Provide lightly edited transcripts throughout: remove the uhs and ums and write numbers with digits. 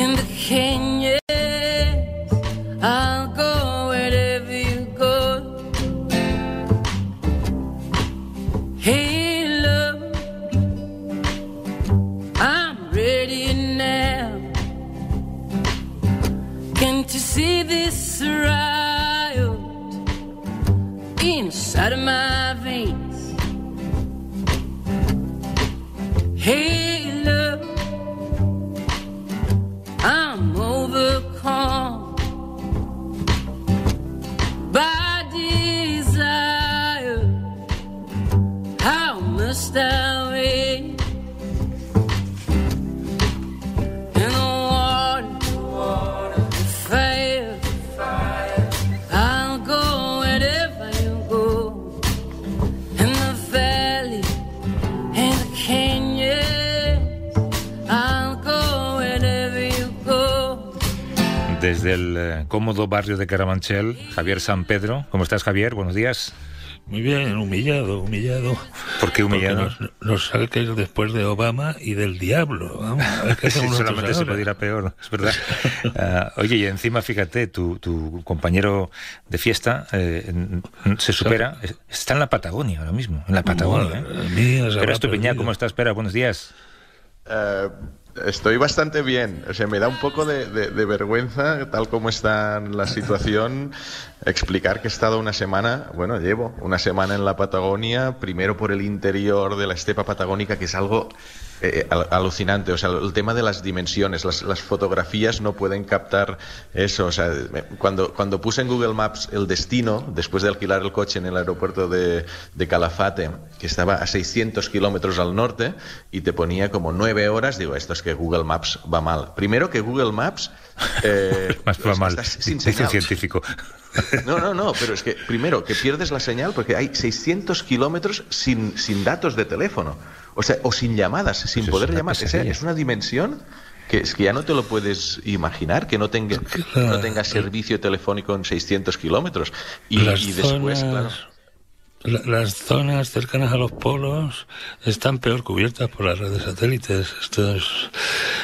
in the canyon. I'll go wherever you go. Hey, love, I'm ready now. Can't you see this riot inside of my veins? Hey, love, I'm overcome by desire. How must I wait? In the water, fire, I'll go wherever you go. In the valley, in the canyon, I'll go wherever you go. Desde el cómodo barrio de Carabanchel, Javier San Pedro. ¿Cómo estás, Javier? Buenos días. Muy bien, humillado. ¿Por qué humillado? Porque nos saques después de Obama y del diablo. Vamos, a ver qué hacemos solamente se puede ir a peor, es verdad. Oye, y encima, fíjate, tu compañero de fiesta se supera. Está en la Patagonia ahora mismo, en la Patagonia. Pero Estupiñán, ¿cómo estás? Espera, buenos días. Estoy bastante bien, o sea, me da un poco de vergüenza, tal como está la situación, explicar que he estado llevo una semana en la Patagonia, primero por el interior de la estepa patagónica, que es algo alucinante, o sea, el tema de las dimensiones, las fotografías no pueden captar eso, o sea, cuando puse en Google Maps el destino, después de alquilar el coche en el aeropuerto de Calafate, que estaba a 600 kilómetros al norte, y te ponía como 9 horas, digo, esto es que Google Maps va mal. Primero que Google Maps... va mal, dice el científico. No, pero es que primero que pierdes la señal porque hay 600 kilómetros sin datos de teléfono, o sea, o sin llamadas, sin poder llamar. O sea, es una dimensión que es que ya no te lo puedes imaginar, que no tenga servicio telefónico en 600 kilómetros. Y después, claro... Las zonas cercanas a los polos están peor cubiertas por las redes satélites. Esto es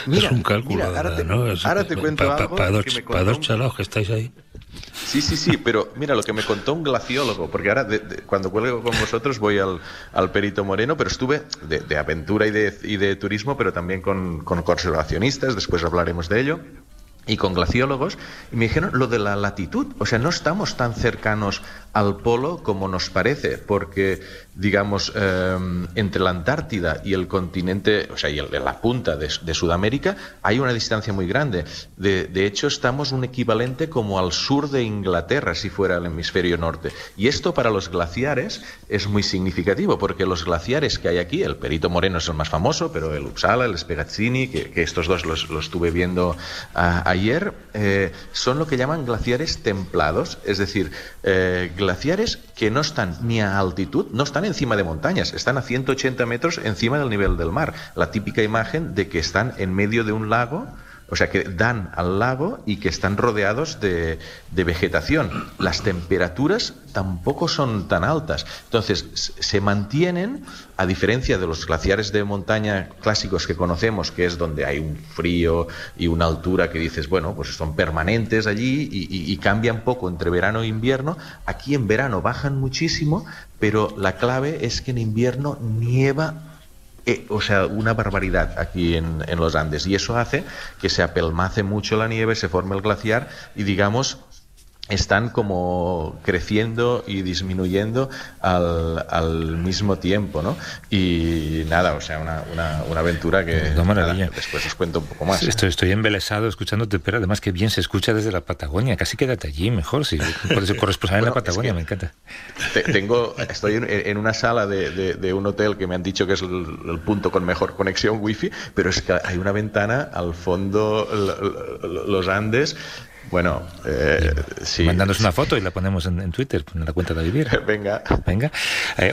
un cálculo, ¿no? Ahora te cuento algo para dos chalaos que estáis ahí. Sí, pero mira lo que me contó un glaciólogo, porque ahora cuando cuelgo con vosotros voy al Perito Moreno, pero estuve de aventura y de turismo, pero también con conservacionistas, después hablaremos de ello. Y con glaciólogos, y me dijeron lo de la latitud, o sea, no estamos tan cercanos al polo como nos parece, porque, digamos, entre la Antártida y el continente, o sea, y la punta de Sudamérica, hay una distancia muy grande. De hecho, estamos un equivalente como al sur de Inglaterra, si fuera el hemisferio norte. Y esto para los glaciares es muy significativo, porque los glaciares que hay aquí, el Perito Moreno es el más famoso, pero el Uppsala, el Speggazzini, que estos dos los estuve viendo ayer, son lo que llaman glaciares templados, es decir, glaciares que no están ni a altitud, no están encima de montañas, están a 180 metros encima del nivel del mar. La típica imagen de que están en medio de un lago, o sea, que dan al lago y que están rodeados de vegetación. Las temperaturas tampoco son tan altas. Entonces, se mantienen, a diferencia de los glaciares de montaña clásicos que conocemos, que es donde hay un frío y una altura que dices, bueno, pues son permanentes allí y cambian poco entre verano e invierno. Aquí en verano bajan muchísimo, pero la clave es que en invierno nieva. O sea, una barbaridad aquí en los Andes, y eso hace que se apelmace mucho la nieve, se forme el glaciar y, digamos, están como creciendo y disminuyendo al mismo tiempo, ¿no? Y nada, o sea, una aventura que después os cuento un poco más. Estoy embelesado escuchándote, pero además que bien se escucha desde la Patagonia. Casi quédate allí mejor, si puedes corresponsal en la Patagonia, me encanta. Estoy en una sala de un hotel que me han dicho que es el punto con mejor conexión wifi, pero es que hay una ventana al fondo, los Andes, Bueno, sí. Mandándonos una foto y la ponemos en Twitter, en la cuenta de Vivir. Venga.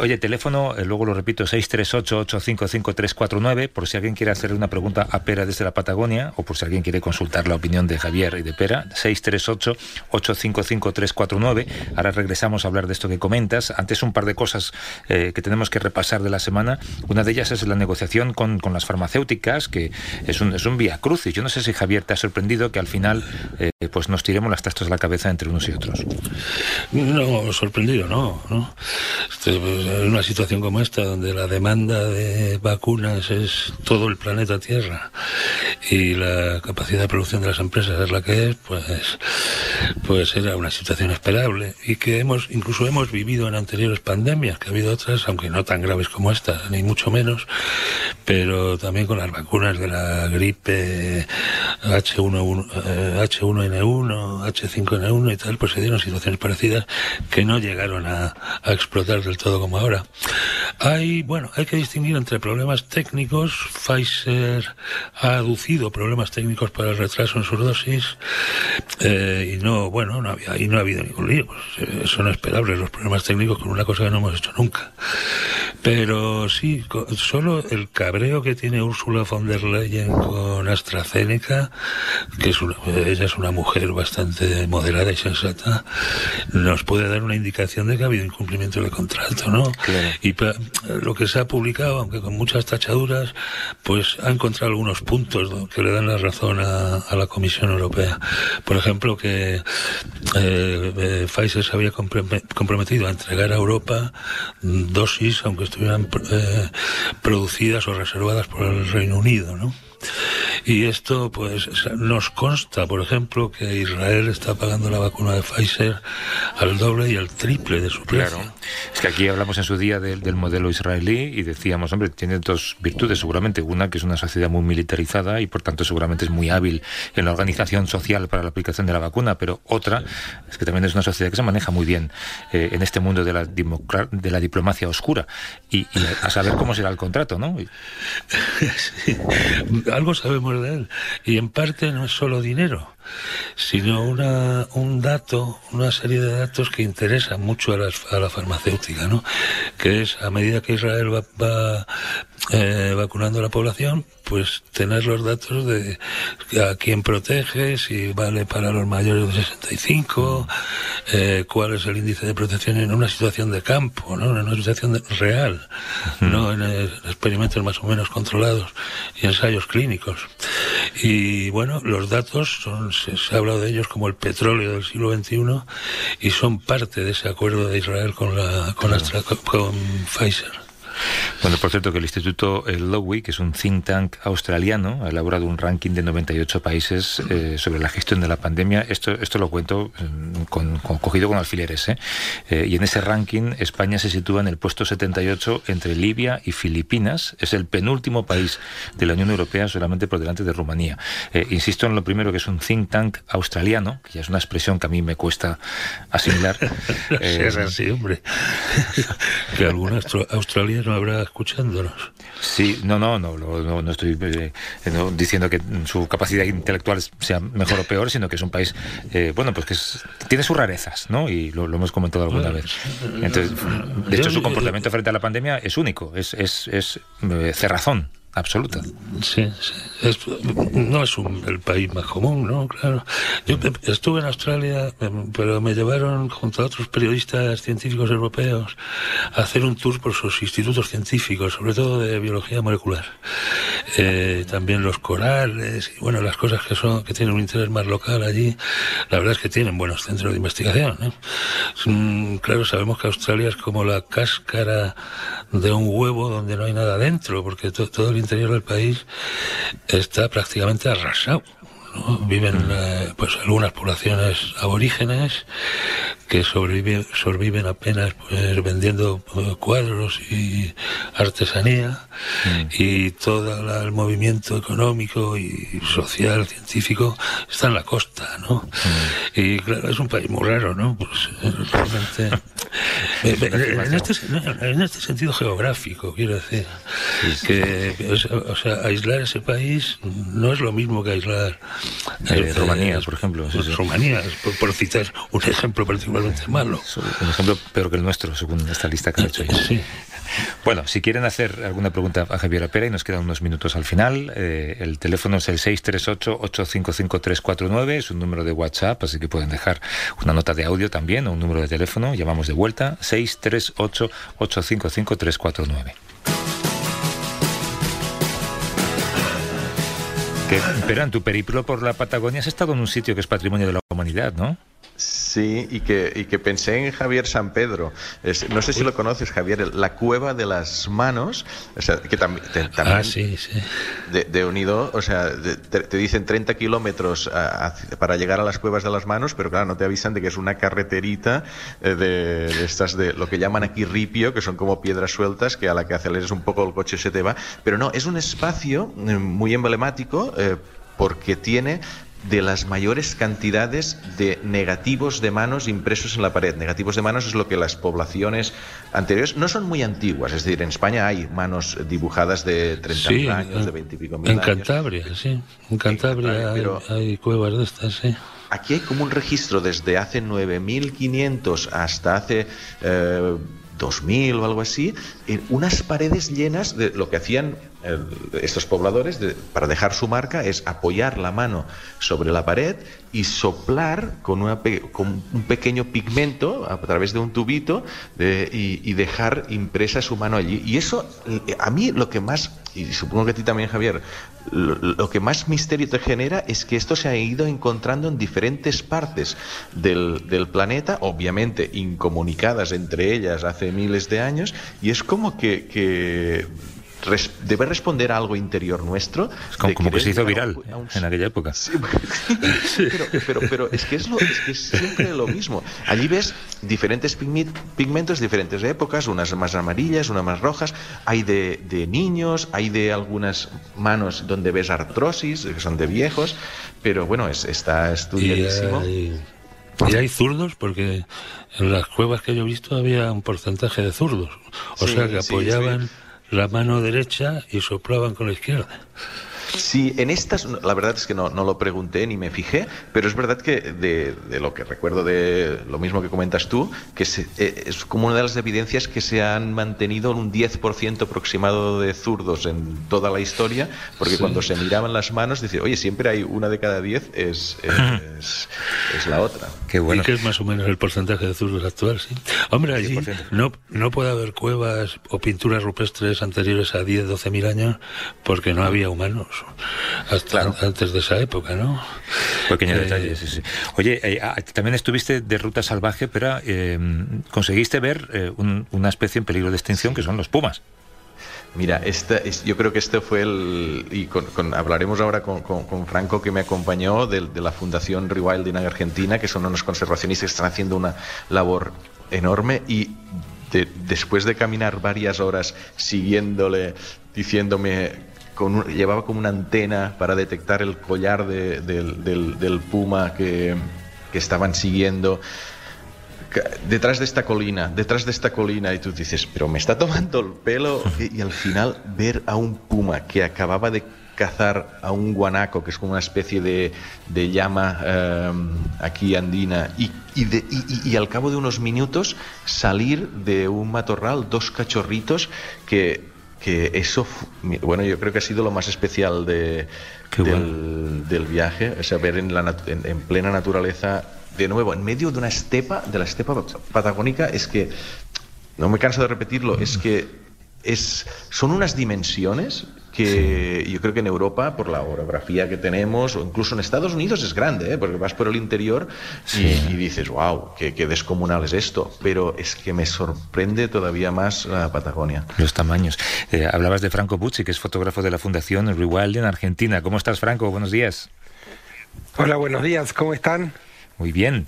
Oye, teléfono, luego lo repito, 638-855-349, por si alguien quiere hacerle una pregunta a Pera desde la Patagonia, o por si alguien quiere consultar la opinión de Javier y de Pera, 638-855-349. Ahora regresamos a hablar de esto que comentas. Antes, un par de cosas que tenemos que repasar de la semana. Una de ellas es la negociación con las farmacéuticas, que es un vía crucis. Yo no sé si, Javier, te ha sorprendido que al final pues nos tiremos las trastos a la cabeza entre unos y otros. No, sorprendido, no. En una situación como esta, donde la demanda de vacunas es todo el planeta Tierra y la capacidad de producción de las empresas es la que es, pues era una situación esperable, y que incluso hemos vivido en anteriores pandemias, que ha habido otras, aunque no tan graves como esta, ni mucho menos, pero también con las vacunas de la gripe H1N1, H5N1 y tal, pues se dieron situaciones parecidas que no llegaron a explotar del todo como ahora. Hay que distinguir entre problemas técnicos. Pfizer ha aducido problemas técnicos para el retraso en sus dosis, y no ha habido ningún lío. Pues, son esperables los problemas técnicos con una cosa que no hemos hecho nunca. Pero sí, solo el cabreo que tiene Ursula von der Leyen con AstraZeneca, que ella es una mujer bastante moderada y sensata, nos puede dar una indicación de que ha habido incumplimiento del contrato, ¿no? Claro. Y lo que se ha publicado, aunque con muchas tachaduras, pues ha encontrado algunos puntos que le dan la razón a la Comisión Europea. Por ejemplo, que Pfizer se había comprometido a entregar a Europa dosis, aunque estuvieran producidas o reservadas por el Reino Unido, ¿no? Y esto, pues, nos consta, por ejemplo, que Israel está pagando la vacuna de Pfizer al doble y al triple de su precio. Claro. Es que aquí hablamos en su día del modelo israelí y decíamos, hombre, tiene dos virtudes seguramente. Una, que es una sociedad muy militarizada y por tanto seguramente es muy hábil en la organización social para la aplicación de la vacuna, pero otra es que también es una sociedad que se maneja muy bien en este mundo de la diplomacia oscura y a saber cómo será el contrato, ¿no? Sí, algo sabemos de él, y en parte no es solo dinero, sino una serie de datos que interesan mucho a la farmacéutica, ¿no? Que es, a medida que Israel va vacunando a la población, pues tener los datos de a quién protege, si vale para los mayores de 65, cuál es el índice de protección en una situación de campo, ¿no? En una situación real, no en experimentos más o menos controlados y ensayos clínicos. Y bueno, los datos se ha hablado de ellos como el petróleo del siglo XXI, y son parte de ese acuerdo de Israel con Pfizer. Bueno, por cierto, que el Instituto Lowy, que es un think tank australiano, ha elaborado un ranking de 98 países sobre la gestión de la pandemia. Esto lo cuento cogido con alfileres, y en ese ranking España se sitúa en el puesto 78 entre Libia y Filipinas. Es el penúltimo país de la Unión Europea, solamente por delante de Rumanía. Insisto en lo primero, que es un think tank australiano, que ya es una expresión que a mí me cuesta asimilar. Es así, hombre. Que algún australiano habrá escuchándonos. Sí, no estoy diciendo que su capacidad intelectual sea mejor o peor, sino que es un país, pues que tiene sus rarezas, ¿no? Y lo hemos comentado alguna vez. Entonces, de hecho, su comportamiento frente a la pandemia es único, es cerrazón absoluta. Sí. No es el país más común, ¿no? Claro. Yo estuve en Australia, pero me llevaron junto a otros periodistas científicos europeos a hacer un tour por sus institutos científicos, sobre todo de biología molecular. También los corales y las cosas que tienen un interés más local allí. La verdad es que tienen buenos centros de investigación, ¿eh? Claro, sabemos que Australia es como la cáscara de un huevo donde no hay nada dentro, porque todo el interior del país está prácticamente arrasado, ¿no? Viven algunas poblaciones aborígenes que sobreviven apenas vendiendo cuadros y artesanía, y todo el movimiento económico y social, científico, está en la costa, ¿no? Y claro, es un país muy raro, ¿no? Pues realmente En este sentido geográfico, quiero decir, o sea, aislar ese país no es lo mismo que aislar Rumanía, por ejemplo. Rumanía, por citar un ejemplo particularmente malo. Un ejemplo peor que el nuestro, según esta lista que ha hecho. Sí. Bueno, si quieren hacer alguna pregunta a Javier Apera, y nos quedan unos minutos al final, el teléfono es el 638-855-349, es un número de WhatsApp, así que pueden dejar una nota de audio también, o un número de teléfono, llamamos de vuelta, 638-855-349. Pero en tu periplo por la Patagonia has estado en un sitio que es patrimonio de la humanidad, ¿no? Sí, y que pensé en Javier San Pedro. No sé si lo conoces, Javier, la Cueva de las Manos, o sea, que también sí. de unido, o sea, te dicen 30 kilómetros para llegar a las Cuevas de las Manos, pero claro, no te avisan de que es una carreterita de estas de lo que llaman aquí ripio, que son como piedras sueltas, que a la que aceleres un poco el coche se te va. Pero no, es un espacio muy emblemático porque tiene de las mayores cantidades de negativos de manos impresos en la pared. Negativos de manos es lo que las poblaciones anteriores no son muy antiguas, es decir, en España hay manos dibujadas de 30 años, de 20 y pico mil años. Cantabria, sí. En Cantabria hay cuevas de estas, sí. Aquí hay como un registro desde hace 9.500 hasta hace 2000 o algo así, en unas paredes llenas de lo que hacían estos pobladores para dejar su marca es apoyar la mano sobre la pared y soplar con un pequeño pigmento a través de un tubito y dejar impresa su mano allí. Y eso, a mí lo que más, y supongo que a ti también, Javier, lo que más misterio te genera es que esto se ha ido encontrando en diferentes partes del planeta, obviamente incomunicadas entre ellas hace miles de años, y es como que debe responder a algo interior nuestro. Es como que se hizo viral en aquella época. Sí, pero es que es siempre lo mismo. Allí ves diferentes pigmentos, diferentes épocas, unas más amarillas, unas más rojas. Hay de niños, hay de algunas manos donde ves artrosis, que son de viejos, pero bueno, está estudiadísimo. Y hay zurdos, porque en las cuevas que yo he visto había un porcentaje de zurdos. O sea que apoyaban la mano derecha y soplaban con la izquierda. Sí, en estas, la verdad es que no lo pregunté ni me fijé, pero es verdad que de lo que recuerdo de lo mismo que comentas tú, que es como una de las evidencias que se han mantenido un 10% aproximado de zurdos en toda la historia, porque cuando se miraban las manos, decían, oye, siempre hay una de cada 10 es la otra. Qué bueno. ¿Y qué es más o menos el porcentaje de zurdos actual? Sí. Hombre, allí no puede haber cuevas o pinturas rupestres anteriores a 10-12.000 años porque no había humanos. Hasta antes de esa época, ¿no? Pequeño detalle, sí. Oye, también estuviste de ruta salvaje, pero conseguiste ver una especie en peligro de extinción, que son los pumas. Mira, yo creo que este fue hablaremos ahora con Franco, que me acompañó, de la Fundación Rewilding en Argentina, que son unos conservacionistas que están haciendo una labor enorme, y después de caminar varias horas siguiéndole, diciéndome... llevaba como una antena para detectar el collar del puma que estaban siguiendo detrás de esta colina, y tú dices, pero me está tomando el pelo, y al final ver a un puma que acababa de cazar a un guanaco, que es como una especie de llama aquí andina, y al cabo de unos minutos salir de un matorral 2 cachorritos que eso, bueno, yo creo que ha sido lo más especial del viaje, o sea, ver en plena naturaleza, de nuevo, en medio de la estepa patagónica. Es que, no me canso de repetirlo, es que son unas dimensiones que yo creo que en Europa, por la orografía que tenemos, o incluso en Estados Unidos es grande, porque vas por el interior y dices, wow, qué descomunal es esto, pero es que me sorprende todavía más la Patagonia. Los tamaños. Hablabas de Franco Bucci, que es fotógrafo de la Fundación Rewilding en Argentina. ¿Cómo estás, Franco? Buenos días. Hola, buenos días, ¿cómo están? Muy bien.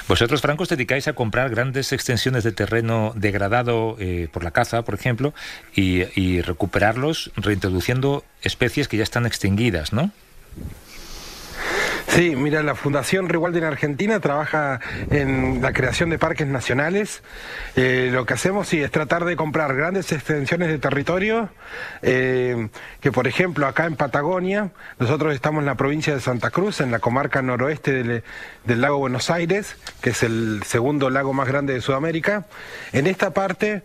Vosotros, Franco, os dedicáis a comprar grandes extensiones de terreno degradado por la caza, por ejemplo, y recuperarlos reintroduciendo especies que ya están extinguidas, ¿no? Sí, mira, la Fundación Rewilding Argentina trabaja en la creación de parques nacionales. Lo que hacemos sí es tratar de comprar grandes extensiones de territorio, que por ejemplo acá en Patagonia, nosotros estamos en la provincia de Santa Cruz, en la comarca noroeste del lago Buenos Aires, que es el segundo lago más grande de Sudamérica. En esta parte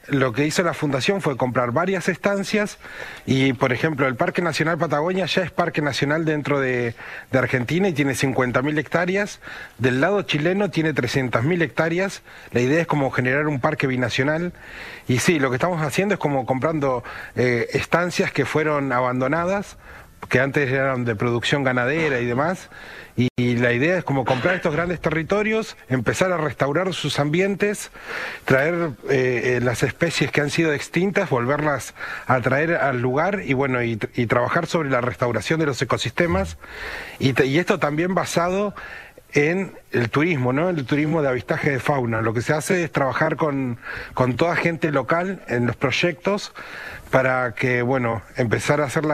lo que hizo la Fundación fue comprar varias estancias y, por ejemplo, el Parque Nacional Patagonia ya es parque nacional dentro de Argentina y tiene 50.000 hectáreas. Del lado chileno tiene 300.000 hectáreas. La idea es como generar un parque binacional. Y sí, lo que estamos haciendo es como comprando estancias que fueron abandonadas, que antes eran de producción ganadera y demás, y la idea es como comprar estos grandes territorios, empezar a restaurar sus ambientes, traer las especies que han sido extintas, volverlas a traer al lugar y bueno, y trabajar sobre la restauración de los ecosistemas, y esto también basado en el turismo, ¿no? El turismo de avistaje de fauna. Lo que se hace es trabajar con toda gente local en los proyectos para que, bueno, empezar a hacer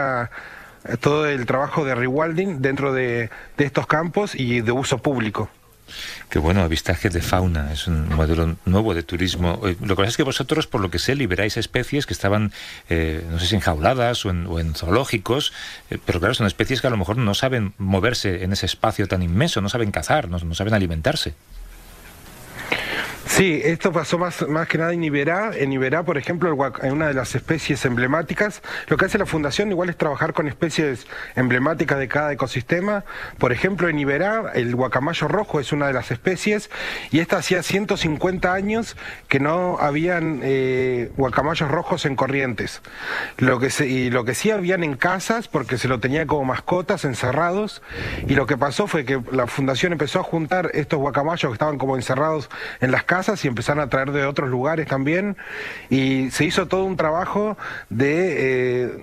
todo el trabajo de rewilding dentro de estos campos y de uso público. Qué bueno, avistaje de fauna, es un modelo nuevo de turismo. Lo que pasa es que vosotros, por lo que sé, liberáis especies que estaban, no sé si enjauladas o en zoológicos, pero claro, son especies que a lo mejor no saben moverse en ese espacio tan inmenso, no saben cazar, no saben alimentarse. Sí, esto pasó más que nada en Iberá. En Iberá, por ejemplo, en una de las especies emblemáticas, lo que hace la Fundación igual es trabajar con especies emblemáticas de cada ecosistema. Por ejemplo, en Iberá, el guacamayo rojo es una de las especies, y esta hacía 150 años que no habían guacamayos rojos en Corrientes. Lo que sí habían en casas, porque se lo tenía como mascotas, encerrados, y lo que pasó fue que la Fundación empezó a juntar estos guacamayos que estaban como encerrados en las casas y empezaron a traer de otros lugares también, y se hizo todo un trabajo de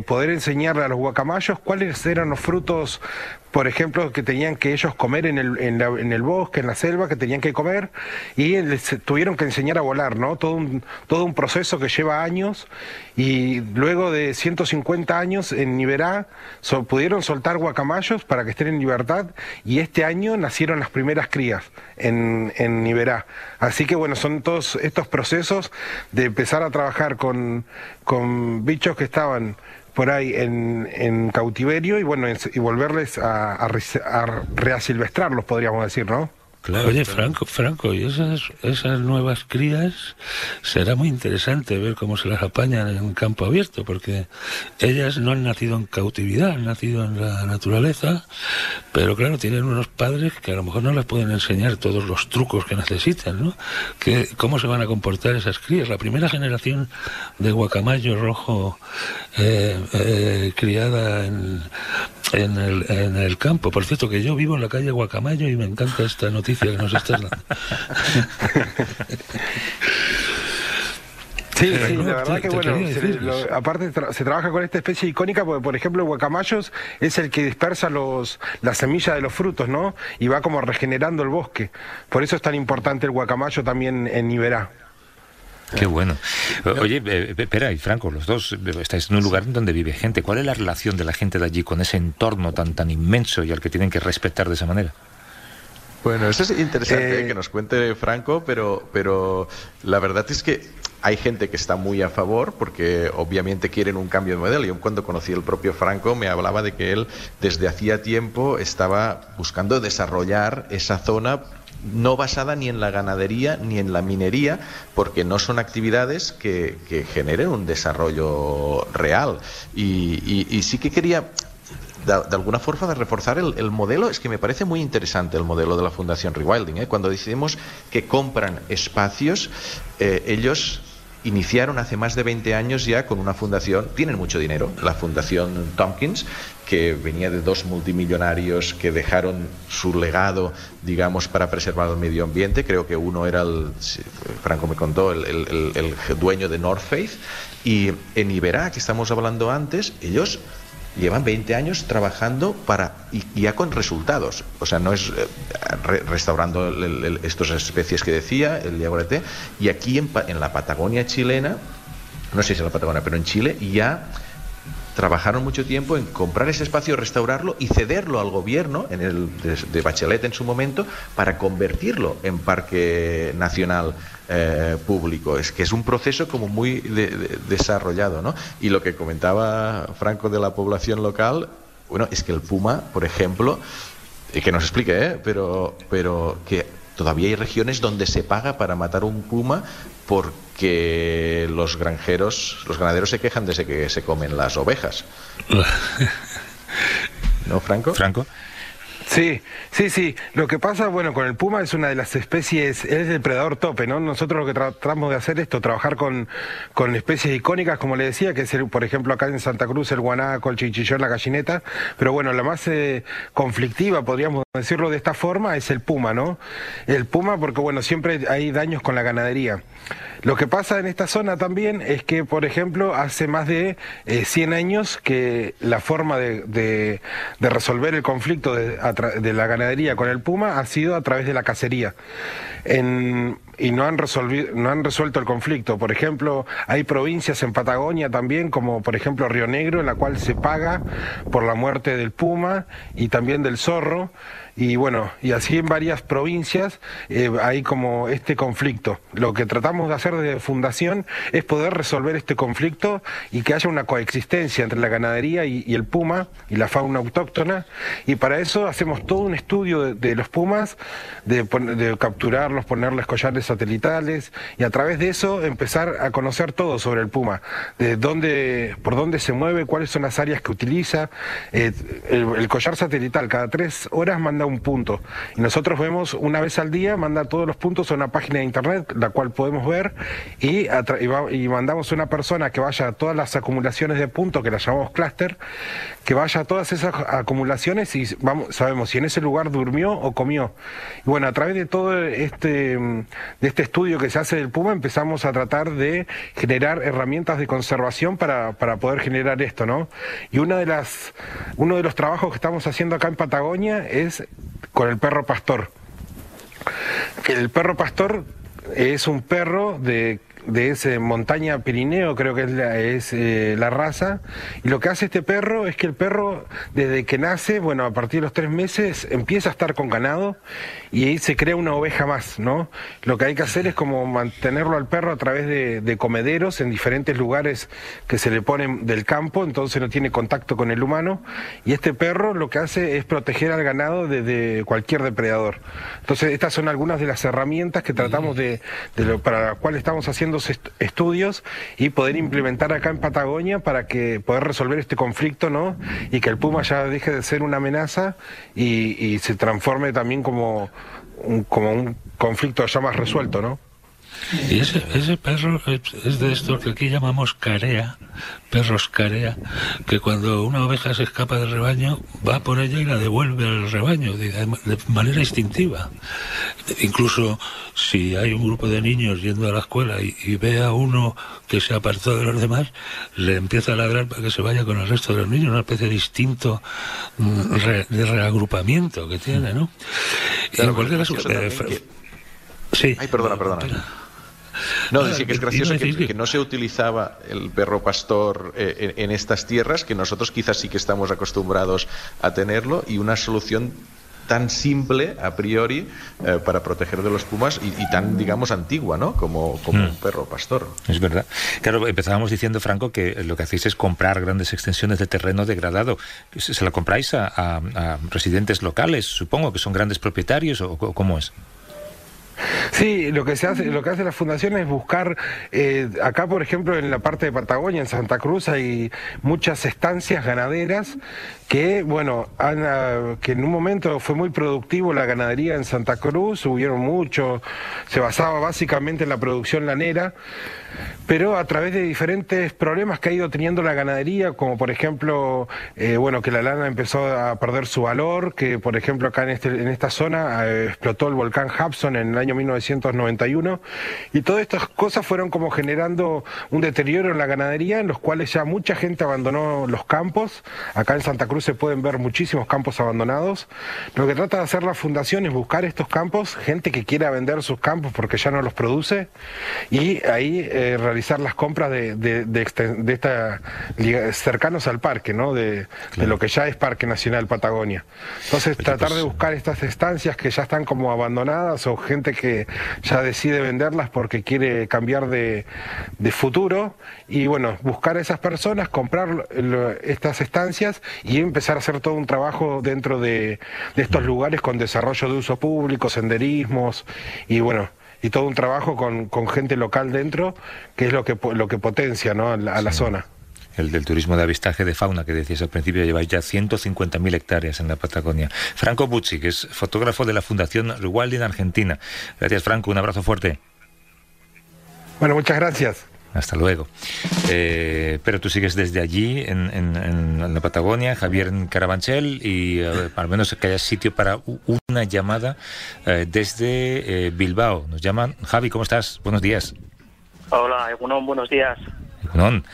poder enseñarle a los guacamayos cuáles eran los frutos, por ejemplo, que tenían que ellos comer en el bosque, en la selva, que tenían que comer, y les tuvieron que enseñar a volar, ¿no? Todo un proceso que lleva años, y luego de 150 años en Iberá pudieron soltar guacamayos para que estén en libertad, y este año nacieron las primeras crías en Iberá. Así que bueno, son todos estos procesos de empezar a trabajar con bichos que estaban por ahí en cautiverio y bueno, y volverles a reasilvestrarlos, podríamos decir, ¿no? Claro, oye, Franco, y esas nuevas crías será muy interesante ver cómo se las apañan en un campo abierto, porque ellas no han nacido en cautividad, han nacido en la naturaleza, pero claro, tienen unos padres que a lo mejor no les pueden enseñar todos los trucos que necesitan, ¿no? ¿Cómo se van a comportar esas crías? La primera generación de guacamayo rojo criada en el campo. Por cierto, que yo vivo en la calle Guacamayo y me encanta esta noticia que nos estás dando. Sí, la verdad que bueno, aparte se trabaja con esta especie icónica porque, por ejemplo, el guacamayos es el que dispersa las semillas de los frutos, ¿no? Y va como regenerando el bosque. Por eso es tan importante el guacamayo también en Iberá. Qué bueno. Oye, Pera y Franco, los dos estáis en un lugar donde vive gente. ¿Cuál es la relación de la gente de allí con ese entorno tan inmenso y al que tienen que respetar de esa manera? Bueno, eso es interesante que nos cuente Franco, pero la verdad es que hay gente que está muy a favor porque obviamente quieren un cambio de modelo. Yo cuando conocí al propio Franco me hablaba de que él desde hacía tiempo estaba buscando desarrollar esa zona no basada ni en la ganadería ni en la minería, porque no son actividades que generen un desarrollo real. Y sí que quería de alguna forma de reforzar el modelo. Es que me parece muy interesante el modelo de la Fundación Rewilding, ¿eh? Cuando decidimos que compran espacios, ellos iniciaron hace más de 20 años ya con una fundación, tienen mucho dinero, la Fundación Tompkins, que venía de 2 multimillonarios que dejaron su legado, digamos, para preservar el medio ambiente. Creo que uno era Franco me contó, el dueño de North Faith, y en Iberá, que estamos hablando antes, ellos llevan 20 años trabajando y ya con resultados. O sea, no es restaurando estas especies que decía, el yaguareté, y aquí en la Patagonia chilena, no sé si es la Patagonia, pero en Chile ya trabajaron mucho tiempo en comprar ese espacio, restaurarlo y cederlo al gobierno, de Bachelet en su momento, para convertirlo en parque nacional público. Es que es un proceso como muy desarrollado, ¿no? Y lo que comentaba Franco de la población local, bueno, es que el puma, por ejemplo, que nos explique, pero que todavía hay regiones donde se paga para matar un puma porque los ganaderos se quejan de que se comen las ovejas. ¿No, Franco? Franco. Sí. Lo que pasa, bueno, con el puma es una de las especies, es el predador tope, ¿no? Nosotros lo que tratamos de hacer es trabajar con especies icónicas, como le decía, que es, por ejemplo, acá en Santa Cruz, el guanaco, el chinchillón, la gallineta, pero bueno, la más conflictiva, podríamos decirlo de esta forma, es el puma, ¿no? El puma porque, bueno, siempre hay daños con la ganadería. Lo que pasa en esta zona también es que, por ejemplo, hace más de 100 años que la forma de resolver el conflicto de la ganadería con el puma ha sido a través de la cacería. Y no han resuelto el conflicto. Por ejemplo, hay provincias en Patagonia también, como por ejemplo Río Negro, en la cual se paga por la muerte del puma y también del zorro. Y bueno, y así en varias provincias hay como este conflicto. Lo que tratamos de hacer desde Fundación es poder resolver este conflicto y que haya una coexistencia entre la ganadería y el puma y la fauna autóctona. Y para eso hacemos todo un estudio de los pumas, de capturarlos, ponerles collares satelitales y a través de eso empezar a conocer todo sobre el puma, por dónde se mueve, cuáles son las áreas que utiliza. El collar satelital cada 3 horas manda un punto y nosotros vemos una vez al día, manda todos los puntos a una página de internet, la cual podemos ver y mandamos a una persona que vaya a todas las acumulaciones de puntos, que las llamamos clúster, que vaya a todas esas acumulaciones y sabemos si en ese lugar durmió o comió. Y bueno, a través de todo este estudio que se hace del puma empezamos a tratar de generar herramientas de conservación para poder generar esto, ¿no? Y uno de los trabajos que estamos haciendo acá en Patagonia es con el perro pastor. El perro pastor es un perro de ese montaña Pirineo, creo que es la raza, y lo que hace este perro es que el perro desde que nace, bueno, a partir de los 3 meses empieza a estar con ganado y ahí se crea una oveja más, ¿no? Lo que hay que hacer es como mantenerlo al perro a través de comederos en diferentes lugares que se le ponen del campo, entonces no tiene contacto con el humano, y este perro lo que hace es proteger al ganado de cualquier depredador. Entonces estas son algunas de las herramientas que tratamos para las cuales estamos haciendo estudios y poder implementar acá en Patagonia para poder resolver este conflicto, ¿no? Y que el puma ya deje de ser una amenaza y se transforme también como un conflicto ya más resuelto, ¿no? Y ese perro es de estos que aquí llamamos carea, perros carea, que cuando una oveja se escapa del rebaño va por ella y la devuelve al rebaño de manera instintiva. Incluso si hay un grupo de niños yendo a la escuela y ve a uno que se apartó de los demás, le empieza a ladrar para que se vaya con el resto de los niños, una especie de instinto de reagrupamiento que tiene, ¿no? Claro, y en cualquier caso... Sí. Ay, perdona. No, decía que es gracioso que no se utilizaba el perro pastor en estas tierras, que nosotros quizás sí que estamos acostumbrados a tenerlo, y una solución tan simple a priori para proteger de los pumas y tan, digamos, antigua, ¿no? Como un perro pastor. Es verdad. Claro, empezábamos diciendo, Franco, que lo que hacéis es comprar grandes extensiones de terreno degradado. ¿Se la compráis a residentes locales? Supongo que son grandes propietarios, ¿o cómo es? Sí, lo que hace la fundación es buscar, acá por ejemplo en la parte de Patagonia, en Santa Cruz, hay muchas estancias ganaderas que, bueno, que en un momento fue muy productivo la ganadería en Santa Cruz, hubieron mucho, se basaba básicamente en la producción lanera, pero a través de diferentes problemas que ha ido teniendo la ganadería, como por ejemplo, bueno, que la lana empezó a perder su valor, que por ejemplo acá en esta zona explotó el volcán Hudson en el año año 1991, y todas estas cosas fueron como generando un deterioro en la ganadería, en los cuales ya mucha gente abandonó los campos. Acá en Santa Cruz se pueden ver muchísimos campos abandonados. Lo que trata de hacer la fundación es buscar estos campos, gente que quiera vender sus campos porque ya no los produce, y ahí realizar las compras cercanos al parque, ¿no? De lo que ya es Parque Nacional Patagonia. Entonces tratar de buscar estas estancias que ya están como abandonadas, o gente que ya decide venderlas porque quiere cambiar de futuro, y bueno, buscar a esas personas, comprar estas estancias y empezar a hacer todo un trabajo dentro de estos lugares con desarrollo de uso público, senderismos, y bueno, y todo un trabajo con gente local dentro, que es lo que potencia, ¿no? a la zona. El del turismo de avistaje de fauna que decías al principio, lleváis ya 150.000 hectáreas en la Patagonia. Franco Bucci, que es fotógrafo de la Fundación Rewilding Argentina. Gracias, Franco, un abrazo fuerte. Bueno, muchas gracias. Hasta luego. Pero tú sigues desde allí, en la Patagonia, Javier en Carabanchel, y al menos que haya sitio para una llamada desde Bilbao. Nos llaman. Javi, ¿cómo estás? Buenos días. Hola, Egunon, buenos días. Egunon.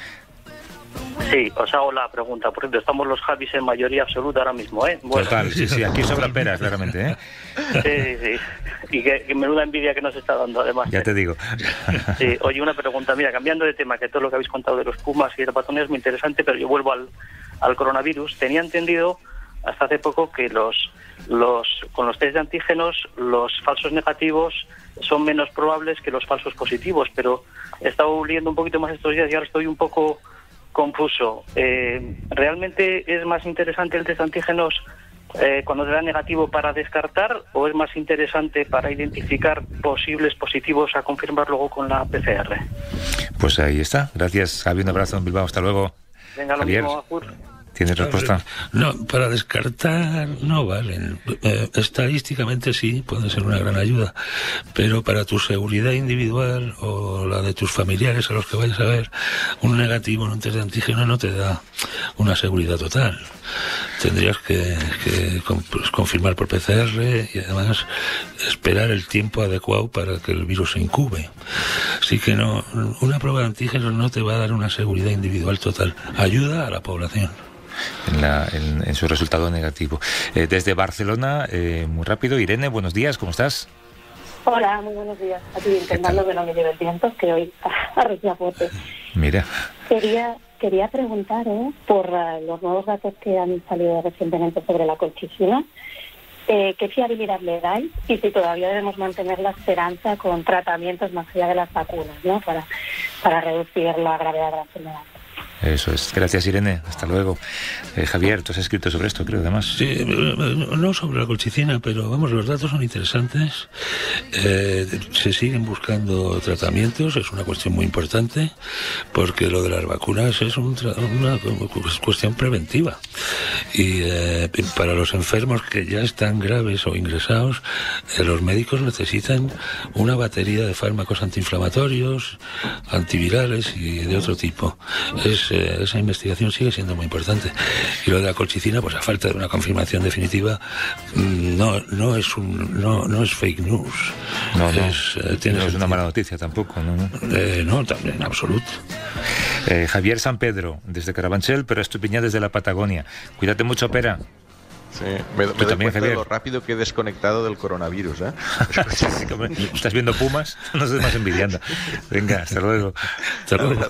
Sí, os hago la pregunta, por ejemplo, estamos los Javis en mayoría absoluta ahora mismo, ¿eh? Bueno. Total, sí, aquí sobra peras, claramente, ¿eh? Sí. Y que menuda envidia que nos está dando, además. Ya te digo. Sí, oye, una pregunta, mira, cambiando de tema, que todo lo que habéis contado de los pumas y de la Patagonia es muy interesante, pero yo vuelvo al coronavirus. Tenía entendido hasta hace poco que con los test de antígenos, los falsos negativos son menos probables que los falsos positivos, pero he estado leyendo un poquito más estos días y ahora estoy un poco confuso. ¿Realmente es más interesante el test de antígenos cuando te da negativo para descartar, o es más interesante para identificar posibles positivos a confirmar luego con la PCR? Pues ahí está. Gracias, Javi. Un abrazo en Bilbao. Hasta luego. Venga, lo Javier. mismo, Ajur. ¿Tienes respuesta? No, para descartar no valen. Estadísticamente sí, pueden ser una gran ayuda, pero para tu seguridad individual o la de tus familiares a los que vayas a ver, un negativo en un test de antígeno no te da una seguridad total. Tendrías que confirmar por PCR y además esperar el tiempo adecuado para que el virus se incube. Así que no, una prueba de antígenos no te va a dar una seguridad individual total. Ayuda a la población. En su resultado negativo. Desde Barcelona, muy rápido, Irene, buenos días, ¿cómo estás? Hola, muy buenos días. Aquí intentando que no me lleve el viento, que hoy arrecia fuerte. Mira. Quería preguntar por los nuevos datos que han salido recientemente sobre la colchicina. ¿Qué fiabilidad le dais? Y si todavía debemos mantener la esperanza con tratamientos más allá de las vacunas, ¿no? Para reducir la gravedad de la enfermedad. Eso es. Gracias, Irene. Hasta luego. Javier, tú has escrito sobre esto, creo, además. Sí, no sobre la colchicina, pero vamos, los datos son interesantes. Se siguen buscando tratamientos, es una cuestión muy importante, porque lo de las vacunas es una cuestión preventiva. Y para los enfermos que ya están graves o ingresados, los médicos necesitan una batería de fármacos antiinflamatorios, antivirales y de otro tipo. Esa investigación sigue siendo muy importante. Y lo de la colchicina, pues a falta de una confirmación definitiva, no es fake news. No es una mala noticia tampoco. No, también en absoluto. Javier San Pedro, desde Carabanchel, pero Estupiñán desde la Patagonia. Cuídate mucho, Pera. Sí, me doy cuenta de lo rápido que he desconectado del coronavirus, ¿eh? ¿Estás viendo pumas? No estés más envidiando. Venga, hasta luego. Hasta luego.